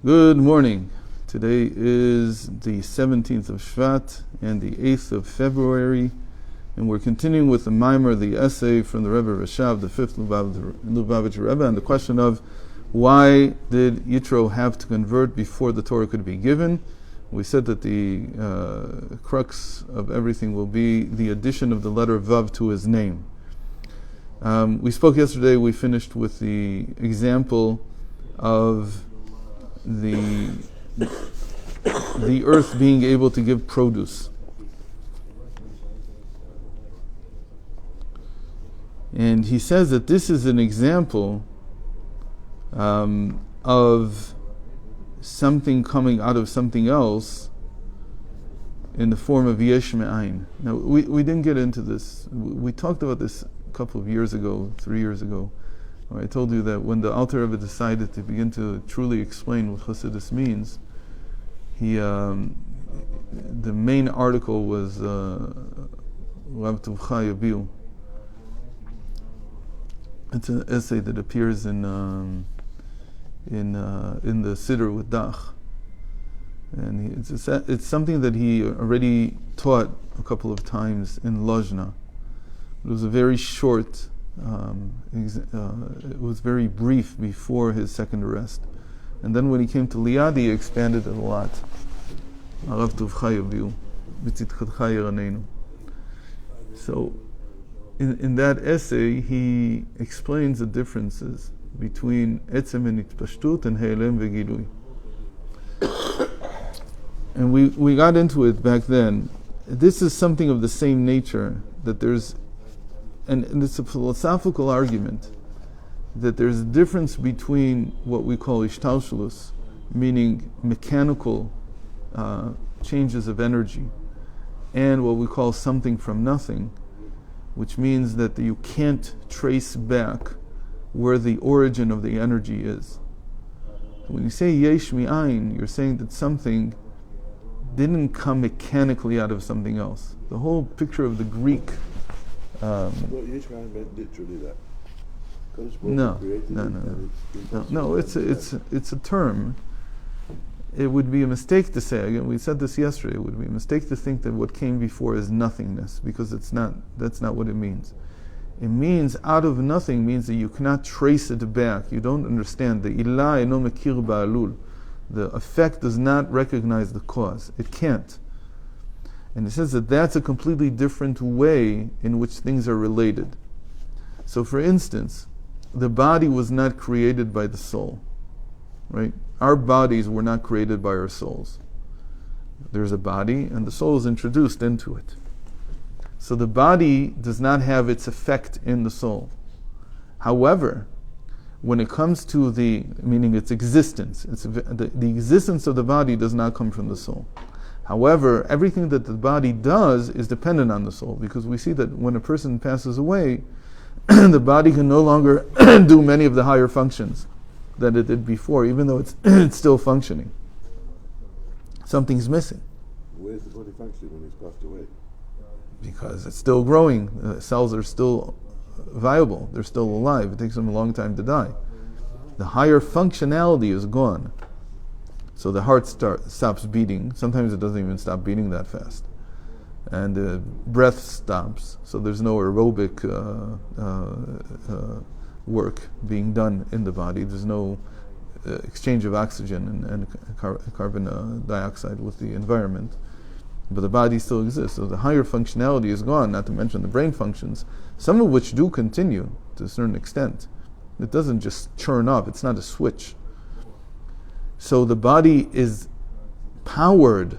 Good morning. Today is the 17th of Shvat and the 8th of February, and we're continuing with the Maimer, the essay from the Rebbe Rashav, the 5th Lubavitcher Rebbe, and the question of why did Jethro have to convert before the Torah could be given. We said that the crux of everything will be the addition of the letter Vav to his name. We spoke yesterday, we finished with the example of the earth being able to give produce. And he says that this is an example of something coming out of something else in the form of yesh me'ayin. Now, we didn't get into this. We talked about this a couple of years ago, 3 years ago. I told you that when the Alter Rebbe decided to begin to truly explain what Chasidut means, the main article was Rav Tovcha Yabil. It's an essay that appears in the Siddur with Dach, and it's something that he already taught a couple of times in Lozhna. It was a very short. It was very brief before his second arrest, and then when he came to Liadi, he expanded it a lot. So, in that essay, he explains the differences between etzem and itpashtut and heilem vegilui. And we got into it back then. This is something of the same nature, that there's and it's a philosophical argument that there's a difference between what we call ishtalshelus, meaning mechanical changes of energy, and what we call something from nothing, which means that you can't trace back where the origin of the energy is. When you say yesh mi'ayin, you're saying that something didn't come mechanically out of something else. The whole picture of the Greek Well, yesh mi'ayin meant literally that. No. It's a term. It would be a mistake to say, again, we said this yesterday, it would be a mistake to think that what came before is nothingness, because that's not what it means. It means out of nothing means that you cannot trace it back. You don't understand. The ilah eno mekir ba'alul. The effect does not recognize the cause. It can't. And it says that that's a completely different way in which things are related. So for instance, the body was not created by the soul, right? Our bodies were not created by our souls. There's a body and the soul is introduced into it. So the body does not have its effect in the soul. However, when it comes to meaning its existence, the existence of the body does not come from the soul. However, everything that the body does is dependent on the soul, because we see that when a person passes away, the body can no longer do many of the higher functions that it did before, even though it's still functioning. Something's missing. Where's the body functioning when it's passed away? Because it's still growing. The cells are still viable. They're still alive. It takes them a long time to die. The higher functionality is gone. So the heart stops beating. Sometimes it doesn't even stop beating that fast. And the breath stops. So there's no aerobic work being done in the body. There's no exchange of oxygen and carbon dioxide with the environment. But the body still exists. So the higher functionality is gone, not to mention the brain functions, some of which do continue to a certain extent. It doesn't just churn up. It's not a switch. So the body is powered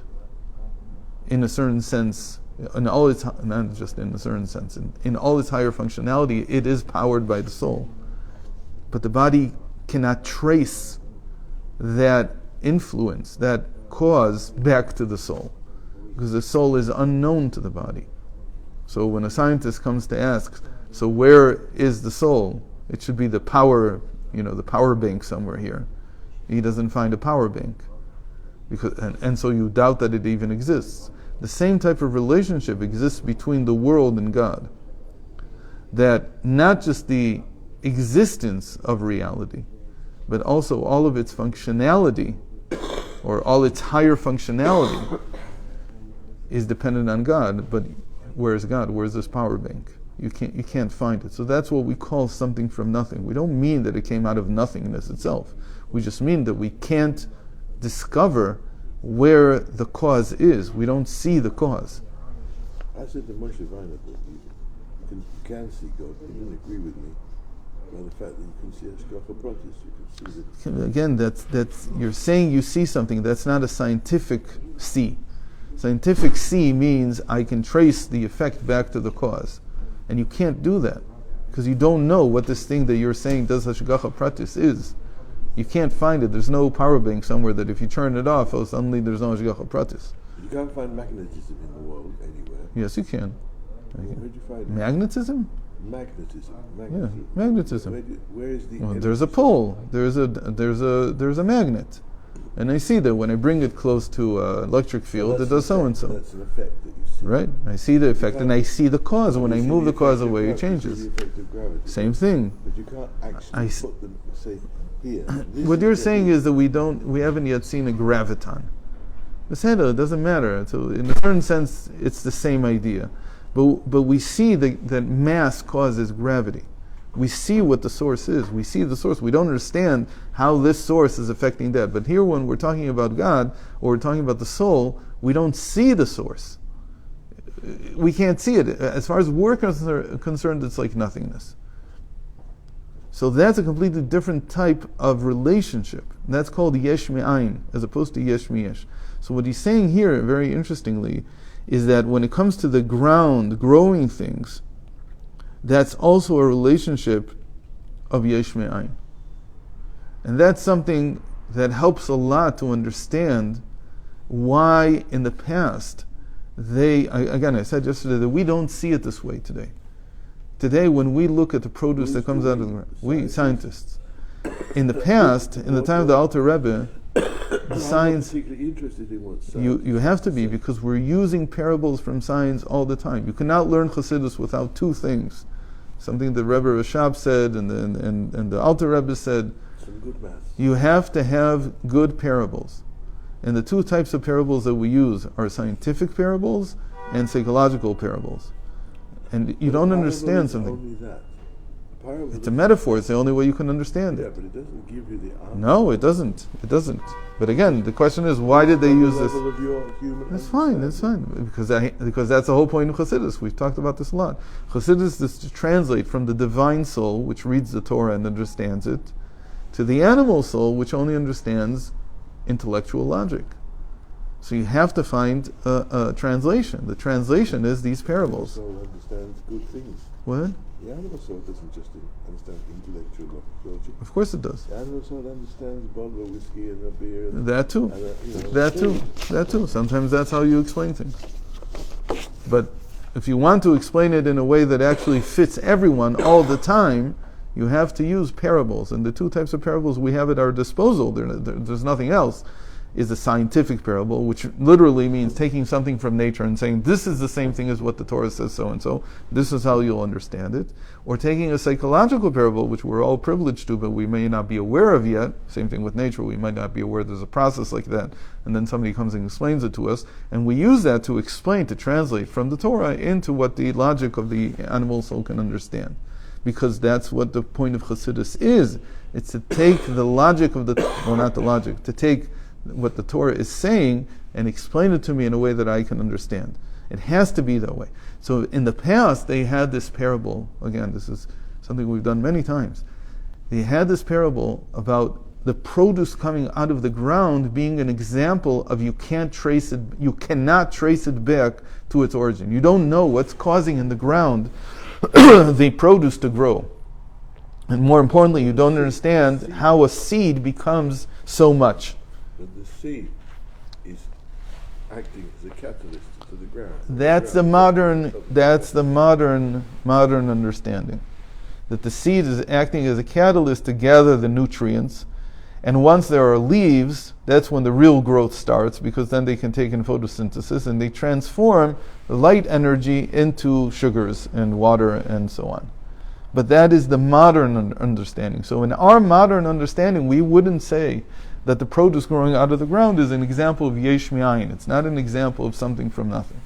in a certain sense, in all its, not just in a certain sense, in all its higher functionality, it is powered by the soul. But the body cannot trace that influence, that cause, back to the soul, because the soul is unknown to the body. So when a scientist comes to ask, so where is the soul? It should be the power bank somewhere here. He doesn't find a power bank, and so you doubt that it even exists. The same type of relationship exists between the world and God. That not just the existence of reality, but also all of its functionality or all its higher functionality is dependent on God, but where's God? Where's this power bank? You can't find it. So that's what we call something from nothing. We don't mean that it came out of nothingness itself. We just mean that we can't discover where the cause is. We don't see the cause. I said to Moshe Weiner that you can see God. He didn't agree with me by the fact that you can see Hashgacha Pratis. You can see that. Again, that's you're saying you see something. That's not a scientific see. Scientific see means I can trace the effect back to the cause. And you can't do that because you don't know what this thing that you're saying does Hashgacha Pratis is. You can't find it. There's no power bank somewhere that if you turn it off, oh, suddenly there's no Hashgacha Pratis. You can't find magnetism in the world anywhere. Yes, you can. Where'd you find it? Magnetism? Magnetism. Yeah, magnetism. Where is the? Well, there's a pole. There's a magnet, and I see that when I bring it close to electric field, it does so and so. That's an effect that you see. Right. I see the effect, and I see the cause. When I move the cause away, it You see changes. the effect of gravity. Same thing. But you can't actually put them. Say here. What you're saying is that we haven't yet seen a graviton. It doesn't matter. So in a certain sense, it's the same idea. But we see that mass causes gravity. We see what the source is. We see the source. We don't understand how this source is affecting that. But here when we're talking about God, or we're talking about the soul, we don't see the source. We can't see it. As far as we're concerned, it's like nothingness. So that's a completely different type of relationship. That's called yesh me'ayin, as opposed to yesh me'yesh. So what he's saying here, very interestingly, is that when it comes to the ground, growing things, that's also a relationship of yesh me'ayin. And that's something that helps a lot to understand why in the past I said yesterday that we don't see it this way today. Today, when we look at the produce that comes out of the ground, we scientists, in the past, in the time of the Alter Rebbe, the science, you have to be, because we're using parables from science all the time. You cannot learn Chasidus without two things. Something the Rebbe Rashab said and the Alter Rebbe said. Some good math. You have to have good parables. And the two types of parables that we use are scientific parables and psychological parables. And you don't understand something. Only that. It's a metaphor. It's the only way you can understand Yeah, it. but it doesn't give you the answer. No, it doesn't. It doesn't. But again, the question is, why did they use this? Level of your human That's fine. That's fine. Because that's the whole point of Chasidus. We've talked about this a lot. Chasidus is to translate from the divine soul, which reads the Torah and understands it, to the animal soul, which only understands intellectual logic. So you have to find a translation. The translation is these parables. The animal soul understands good things. What? The animal soul doesn't just understand intellectual logic. Of course it does. The animal soul understands a bottle of whiskey and a beer. And That too. and That too. Sometimes that's how you explain things. But if you want to explain it in a way that actually fits everyone all the time, you have to use parables. And the two types of parables we have at our disposal, there's nothing else, is a scientific parable, which literally means taking something from nature and saying, this is the same thing as what the Torah says so and so, this is how you'll understand it. Or taking a psychological parable, which we're all privileged to, but we may not be aware of yet. Same thing with nature, we might not be aware there's a process like that, and then somebody comes and explains it to us, and we use that to explain, to translate from the Torah into what the logic of the animal soul can understand. Because that's what the point of Chassidus is. It's to take the logic of not the logic, to take what the Torah is saying and explain it to me in a way that I can understand. It has to be that way. So in the past, they had this parable. Again, this is something we've done many times. They had this parable about the produce coming out of the ground being an example of you cannot trace it back to its origin. You don't know what's causing in the ground the produce to grow. And more importantly, you don't understand how a seed becomes so much. But the seed is acting as a catalyst to the ground. That's the modern understanding. That the seed is acting as a catalyst to gather the nutrients, and once there are leaves, that's when the real growth starts, because then they can take in photosynthesis and they transform light energy into sugars and water and so on. But that is the modern understanding. So in our modern understanding, we wouldn't say that the produce growing out of the ground is an example of yesh mi'ayin. It's not an example of something from nothing.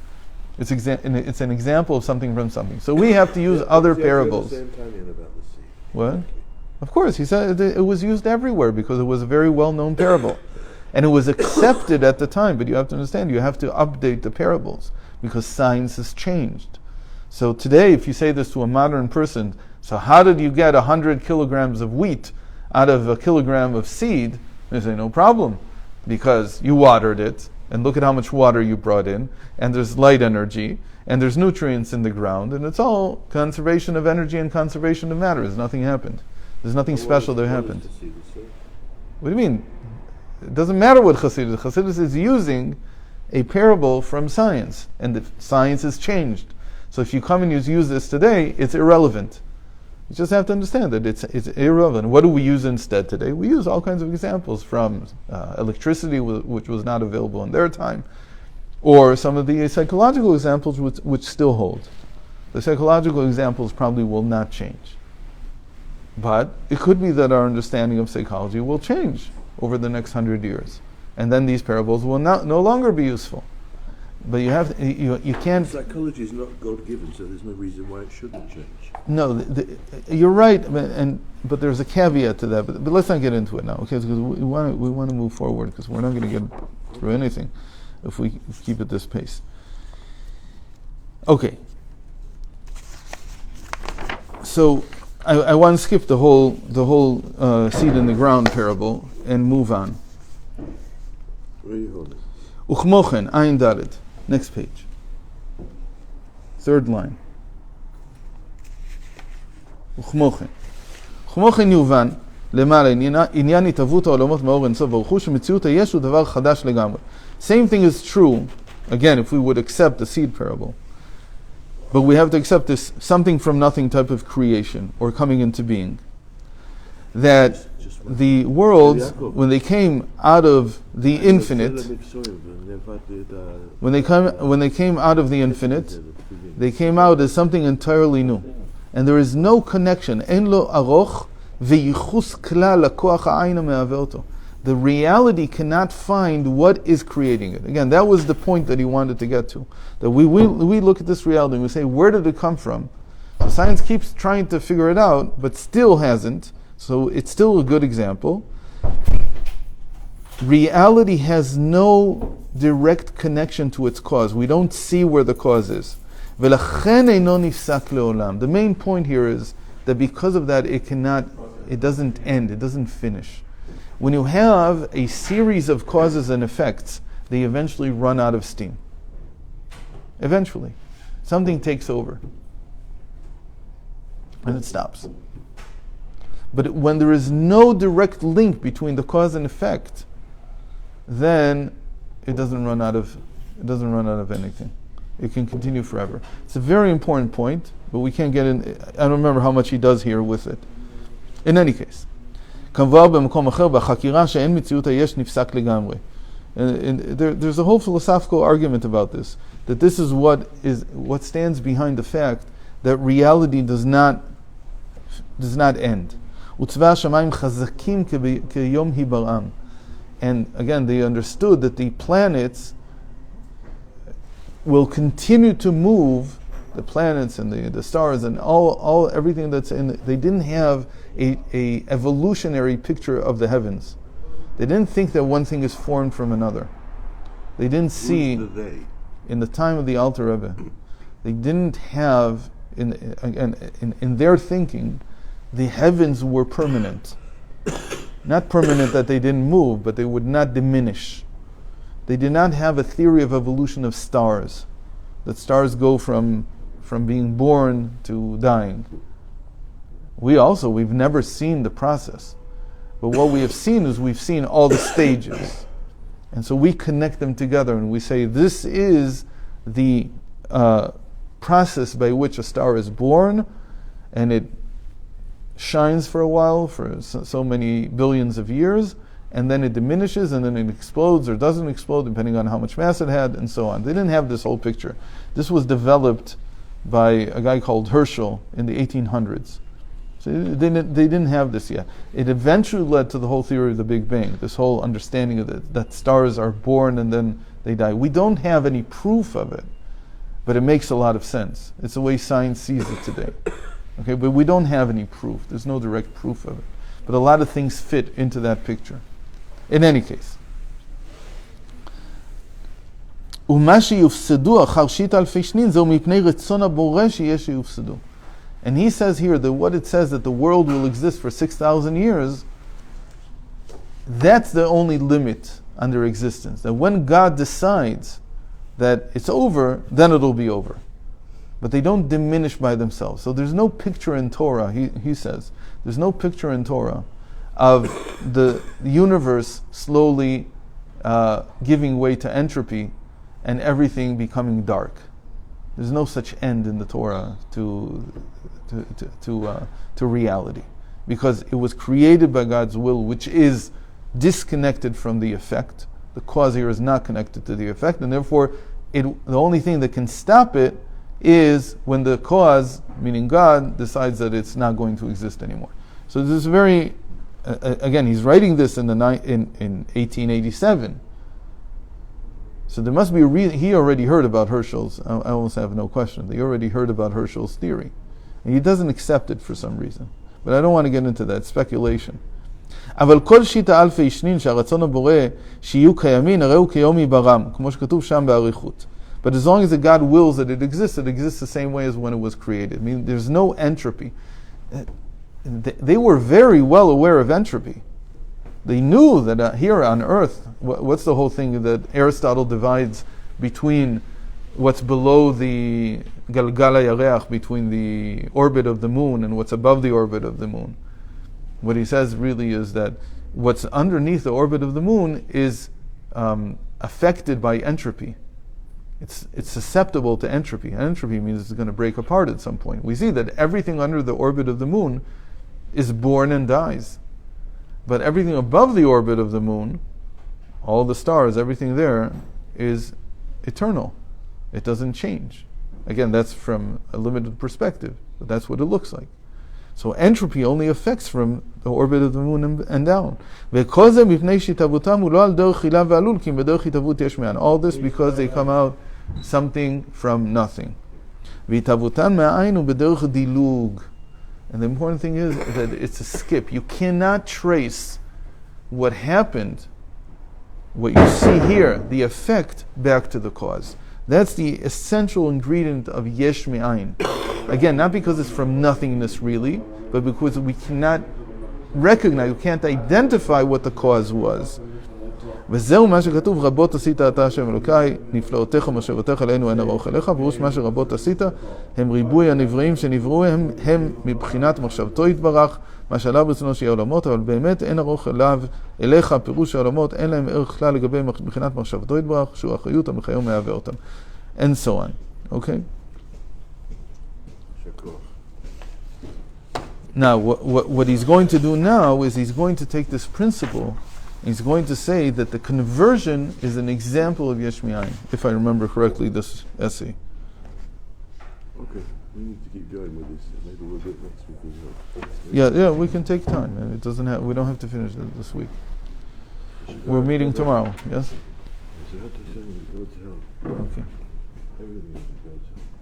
It's an example of something from something. So we have to use other parables. Same time about the seed. What? Of course, he said it was used everywhere because it was a very well-known parable. And it was accepted at the time, but you have to understand, you have to update the parables because science has changed. So today, if you say this to a modern person, so how did you get 100 kilograms of wheat out of a kilogram of seed? They say, no problem, because you watered it, and look at how much water you brought in, and there's light energy, and there's nutrients in the ground, and it's all conservation of energy and conservation of matter. There's nothing happened. There's nothing special that happened. What do you mean? It doesn't matter what Chasidut. Chasidut is using a parable from science, and the science has changed. So if you come and use this today, it's irrelevant. You just have to understand that it's irrelevant. What do we use instead today? We use all kinds of examples from electricity, which was not available in their time, or some of the psychological examples which still hold. The psychological examples probably will not change. But it could be that our understanding of psychology will change over the next 100 years. And then these parables will no longer be useful. But you can't... Psychology is not God-given, so there's no reason why it shouldn't change. No, you're right, but there's a caveat to that. But let's not get into it now, okay? Because we want to move forward, because we're not going to get through anything if we keep at this pace. Okay. So I want to skip the whole seed in the ground parable and move on. Where are you holding? Uchmochen, ayin dalet. Next page. Third line. וכמוכן יובן למעלה עניין התהוות העולמות מאור אינסוף ברוך הוא שמציאות היש הוא דבר חדש לגמרי. Same thing is true, again, if we would accept the seed parable. But we have to accept this something from nothing type of creation or coming into being. That the worlds, when they came out of the infinite, when they came out of the infinite, they came out as something entirely new. And there is no connection. En lo aroch veyichus klal lakoach ha'ayin me'aveh oto. The reality cannot find what is creating it. Again, that was the point that he wanted to get to. That we look at this reality and we say, where did it come from? So science keeps trying to figure it out, but still hasn't. So it's still a good example. Reality has no direct connection to its cause. We don't see where the cause is. The main point here is that because of that, it doesn't end, it doesn't finish. When you have a series of causes and effects, they eventually run out of steam. Eventually. Something takes over. And it stops. But when there is no direct link between the cause and effect, then it doesn't run out of anything. It can continue forever. It's a very important point, but we can't get in. I don't remember how much he does here with it. In any case, there's a whole philosophical argument about this. That this is what stands behind the fact that reality does not end. And again, they understood that the planets will continue to move, the planets and the stars and all everything that's in it. They didn't have a evolutionary picture of the heavens. They didn't think that one thing is formed from another. They didn't see in the time of the Alter Rebbe. They didn't have in their thinking, the heavens were permanent. Not permanent that they didn't move, but they would not diminish. They did not have a theory of evolution of stars, that stars go from being born to dying. We've never seen the process. But what we have seen is we've seen all the stages. And so we connect them together and we say this is the process by which a star is born, and it shines for a while, for so many billions of years, and then it diminishes, and then it explodes or doesn't explode, depending on how much mass it had, and so on. They didn't have this whole picture. This was developed by a guy called Herschel in the 1800s. So they didn't have this yet. It eventually led to the whole theory of the Big Bang, this whole understanding of that stars are born and then they die. We don't have any proof of it, but it makes a lot of sense. It's the way science sees it today. Okay, but we don't have any proof. There's no direct proof of it. But a lot of things fit into that picture. In any case. And he says here that what it says that the world will exist for 6,000 years, that's the only limit on their existence. That when God decides that it's over, then it'll be over. But they don't diminish by themselves. So there's no picture in Torah, he says, there's no picture in Torah of the universe slowly giving way to entropy and everything becoming dark. There's no such end in the Torah to reality, because it was created by God's will, which is disconnected from the effect. The cause here is not connected to the effect, and therefore the only thing that can stop it is when the cause, meaning God, decides that it's not going to exist anymore. So this is very, again, he's writing this in 1887. So there must be a reason. He already heard about Herschel's, I almost have no question, he already heard about Herschel's theory. And he doesn't accept it for some reason. But I don't want to get into that, speculation. אבל כל שיטה אלפי שנין שהרצון הבורא שיהיו קיימים הרי הוא כיום יברם, כמו שכתוב שם באריכות. But as long as the God wills that it exists the same way as when it was created. I mean, there's no entropy. They were very well aware of entropy. They knew that here on Earth, what's the whole thing that Aristotle divides between what's below the Galgal HaYareach, between the orbit of the moon, and what's above the orbit of the moon. What he says really is that what's underneath the orbit of the moon is affected by entropy. It's susceptible to entropy. And entropy means it's going to break apart at some point. We see that everything under the orbit of the moon is born and dies. But everything above the orbit of the moon, all the stars, everything there, is eternal. It doesn't change. Again, that's from a limited perspective, but that's what it looks like. So entropy only affects from the orbit of the moon and down. All this because they come out something from nothing. And the important thing is that it's a skip. You cannot trace what happened, what you see here, the effect, back to the cause. That's the essential ingredient of yesh me'ayin. Again, not because it's from nothingness really, but because we cannot recognize, we can't identify what the cause was. וזהו מה שכתוב, רבות עשית אתה השם אלוקי, נפלאותיך ומחשבותיך אלינו אין ארוך אליך, פירוש מה שרבות עשית, הם ריבוי הנבראים שנבראו, הם מבחינת מחשבתו יתברך, מה שעליו רצונו שיהיה עולמות, אבל באמת אין ארוך אליך, פירוש העולמות, אין להם ערך כלל לגבי מבחינת מחשבתו יתברך, שהוא החיות המחיה ומהווה אותם. And so on. Okay? Now, what he's going to do now is he's going to take this principle. He's going to say that the conversion is an example of yesh me'ayin, if I remember correctly this essay. Okay, we need to keep going with this. Maybe we'll do it next week as well. Yeah, we can take time. It doesn't have. We don't have to finish it this week. We're meeting tomorrow. Yes. Okay. Okay. Everything is God's help.